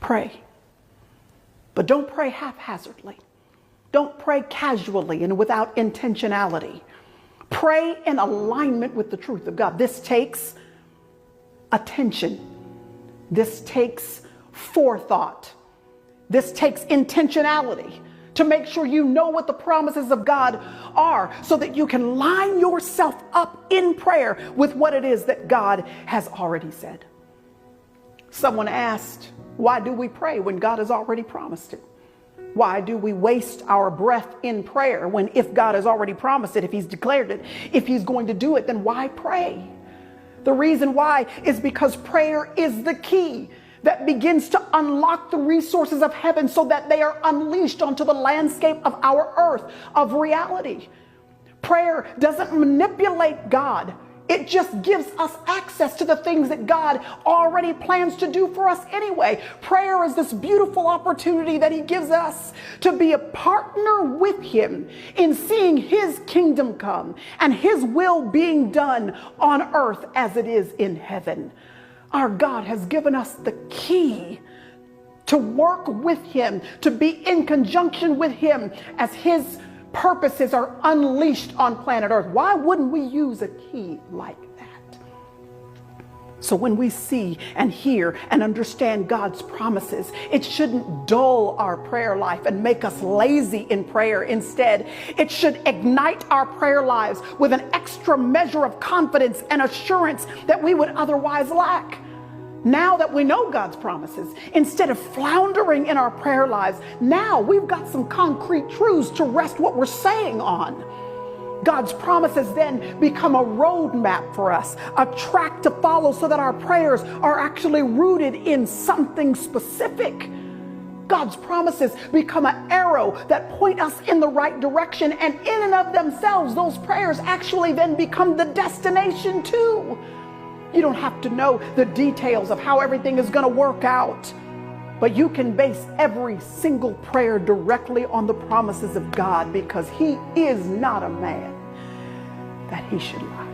Pray. But don't pray haphazardly. Don't pray casually and without intentionality. Pray in alignment with the truth of God. This takes attention. This takes forethought. This takes intentionality to make sure you know what the promises of God are so that you can line yourself up in prayer with what it is that God has already said. Someone asked, why do we pray when God has already promised it? Why do we waste our breath in prayer when if God has already promised it, if he's declared it, if he's going to do it, then why pray? The reason why is because prayer is the key that begins to unlock the resources of heaven so that they are unleashed onto the landscape of our earth of reality. Prayer doesn't manipulate God. It just gives us access to the things that God already plans to do for us anyway. Prayer is this beautiful opportunity that he gives us to be a partner with him in seeing his kingdom come and his will being done on earth as it is in heaven. Our God has given us the key to work with him, to be in conjunction with him as his purposes are unleashed on planet Earth. Why wouldn't we use a key like that? So when we see and hear and understand God's promises, it shouldn't dull our prayer life and make us lazy in prayer. Instead, it should ignite our prayer lives with an extra measure of confidence and assurance that we would otherwise lack. Now that we know God's promises, instead of floundering in our prayer lives, now we've got some concrete truths to rest what we're saying on. God's promises then become a roadmap for us, a track to follow so that our prayers are actually rooted in something specific. God's promises become an arrow that point us in the right direction, and in and of themselves, those prayers actually then become the destination too. You don't have to know the details of how everything is going to work out, but you can base every single prayer directly on the promises of God because he is not a man that he should lie.